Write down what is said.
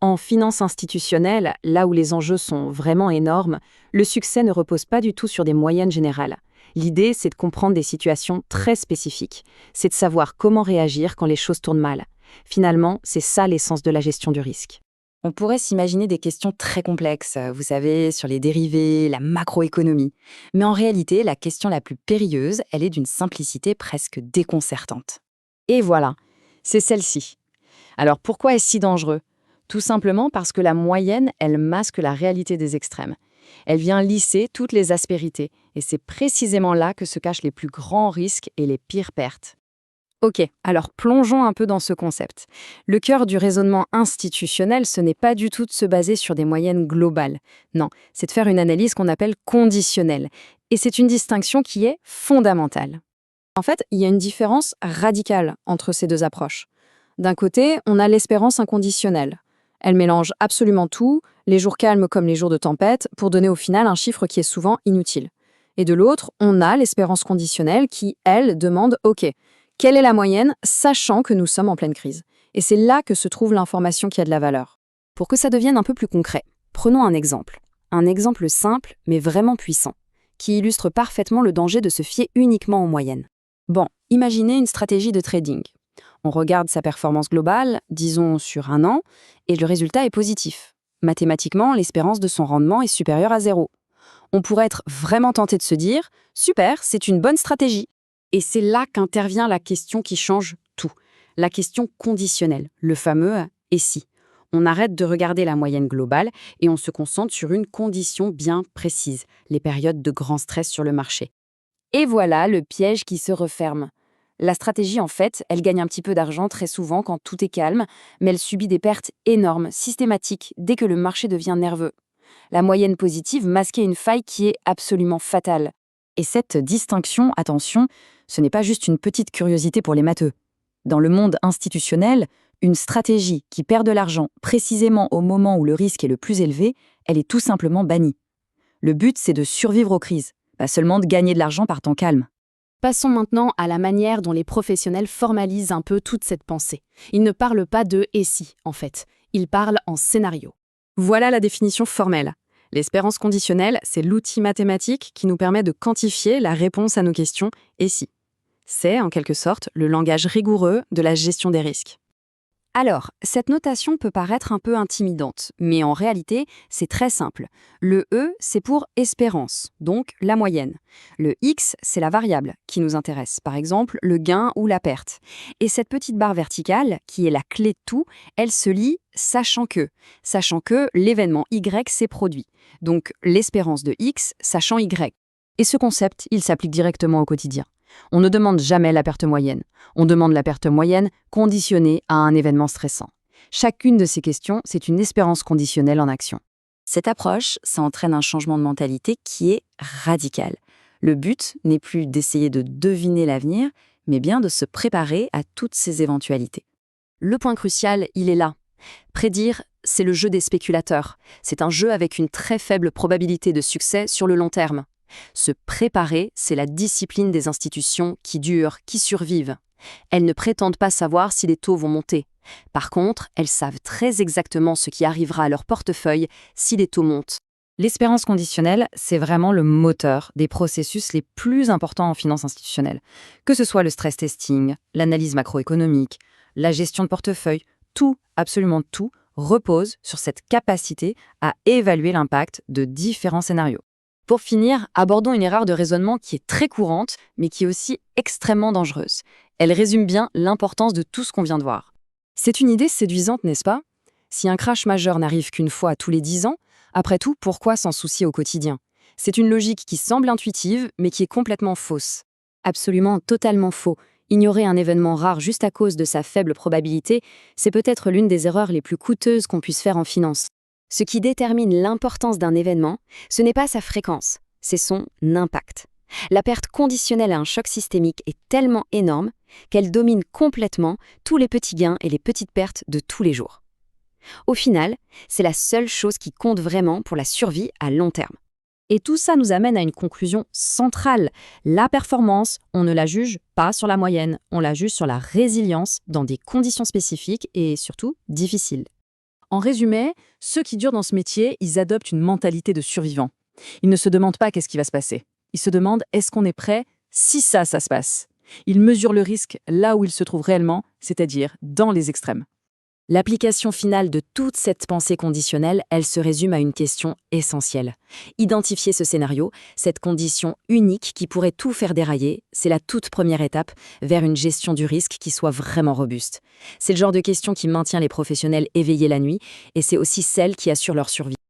En finance institutionnelle, là où les enjeux sont vraiment énormes, le succès ne repose pas du tout sur des moyennes générales. L'idée, c'est de comprendre des situations très spécifiques. C'est de savoir comment réagir quand les choses tournent mal. Finalement, c'est ça l'essence de la gestion du risque. On pourrait s'imaginer des questions très complexes, vous savez, sur les dérivés, la macroéconomie. Mais en réalité, la question la plus périlleuse, elle est d'une simplicité presque déconcertante. Et voilà, c'est celle-ci. Alors pourquoi est-ce si dangereux? Tout simplement parce que la moyenne, elle masque la réalité des extrêmes. Elle vient lisser toutes les aspérités, et c'est précisément là que se cachent les plus grands risques et les pires pertes. Ok, alors plongeons un peu dans ce concept. Le cœur du raisonnement institutionnel, ce n'est pas du tout de se baser sur des moyennes globales. Non, c'est de faire une analyse qu'on appelle conditionnelle. Et c'est une distinction qui est fondamentale. En fait, il y a une différence radicale entre ces deux approches. D'un côté, on a l'espérance inconditionnelle. Elle mélange absolument tout, les jours calmes comme les jours de tempête, pour donner au final un chiffre qui est souvent inutile. Et de l'autre, on a l'espérance conditionnelle qui, elle, demande « Ok, quelle est la moyenne, sachant que nous sommes en pleine crise ?» Et c'est là que se trouve l'information qui a de la valeur. Pour que ça devienne un peu plus concret, prenons un exemple. Un exemple simple, mais vraiment puissant, qui illustre parfaitement le danger de se fier uniquement aux moyennes. Bon, imaginez une stratégie de trading. On regarde sa performance globale, disons sur un an, et le résultat est positif. Mathématiquement, l'espérance de son rendement est supérieure à 0. On pourrait être vraiment tenté de se dire « Super, c'est une bonne stratégie ». Et c'est là qu'intervient la question qui change tout. La question conditionnelle, le fameux « et si ». On arrête de regarder la moyenne globale et on se concentre sur une condition bien précise, les périodes de grand stress sur le marché. Et voilà le piège qui se referme. La stratégie, en fait, elle gagne un petit peu d'argent très souvent quand tout est calme, mais elle subit des pertes énormes, systématiques, dès que le marché devient nerveux. La moyenne positive masquait une faille qui est absolument fatale. Et cette distinction, attention, ce n'est pas juste une petite curiosité pour les matheux. Dans le monde institutionnel, une stratégie qui perd de l'argent précisément au moment où le risque est le plus élevé, elle est tout simplement bannie. Le but, c'est de survivre aux crises, pas seulement de gagner de l'argent par temps calme. Passons maintenant à la manière dont les professionnels formalisent un peu toute cette pensée. Ils ne parlent pas de « et si », en fait. Ils parlent en scénario. Voilà la définition formelle. L'espérance conditionnelle, c'est l'outil mathématique qui nous permet de quantifier la réponse à nos questions « et si ». C'est, en quelque sorte, le langage rigoureux de la gestion des risques. Alors, cette notation peut paraître un peu intimidante, mais en réalité, c'est très simple. Le E, c'est pour espérance, donc la moyenne. Le X, c'est la variable qui nous intéresse, par exemple le gain ou la perte. Et cette petite barre verticale, qui est la clé de tout, elle se lit sachant que l'événement Y s'est produit. Donc l'espérance de X, sachant Y. Et ce concept, il s'applique directement au quotidien. On ne demande jamais la perte moyenne. On demande la perte moyenne conditionnée à un événement stressant. Chacune de ces questions, c'est une espérance conditionnelle en action. Cette approche, ça entraîne un changement de mentalité qui est radical. Le but n'est plus d'essayer de deviner l'avenir, mais bien de se préparer à toutes ces éventualités. Le point crucial, il est là. Prédire, c'est le jeu des spéculateurs. C'est un jeu avec une très faible probabilité de succès sur le long terme. Se préparer, c'est la discipline des institutions qui durent, qui survivent. Elles ne prétendent pas savoir si les taux vont monter. Par contre, elles savent très exactement ce qui arrivera à leur portefeuille si les taux montent. L'espérance conditionnelle, c'est vraiment le moteur des processus les plus importants en finance institutionnelle. Que ce soit le stress testing, l'analyse macroéconomique, la gestion de portefeuille, tout, absolument tout, repose sur cette capacité à évaluer l'impact de différents scénarios. Pour finir, abordons une erreur de raisonnement qui est très courante, mais qui est aussi extrêmement dangereuse. Elle résume bien l'importance de tout ce qu'on vient de voir. C'est une idée séduisante, n'est-ce pas? Si un crash majeur n'arrive qu'une fois tous les 10 ans, après tout, pourquoi s'en soucier au quotidien? C'est une logique qui semble intuitive, mais qui est complètement fausse. Absolument, totalement faux. Ignorer un événement rare juste à cause de sa faible probabilité, c'est peut-être l'une des erreurs les plus coûteuses qu'on puisse faire en finance. Ce qui détermine l'importance d'un événement, ce n'est pas sa fréquence, c'est son impact. La perte conditionnelle à un choc systémique est tellement énorme qu'elle domine complètement tous les petits gains et les petites pertes de tous les jours. Au final, c'est la seule chose qui compte vraiment pour la survie à long terme. Et tout ça nous amène à une conclusion centrale. La performance, on ne la juge pas sur la moyenne, on la juge sur la résilience dans des conditions spécifiques et surtout difficiles. En résumé, ceux qui durent dans ce métier, ils adoptent une mentalité de survivant. Ils ne se demandent pas qu'est-ce qui va se passer. Ils se demandent est-ce qu'on est prêt si ça se passe. Ils mesurent le risque là où il se trouve réellement, c'est-à-dire dans les extrêmes. L'application finale de toute cette pensée conditionnelle, elle se résume à une question essentielle. Identifier ce scénario, cette condition unique qui pourrait tout faire dérailler, c'est la toute première étape vers une gestion du risque qui soit vraiment robuste. C'est le genre de question qui maintient les professionnels éveillés la nuit et c'est aussi celle qui assure leur survie.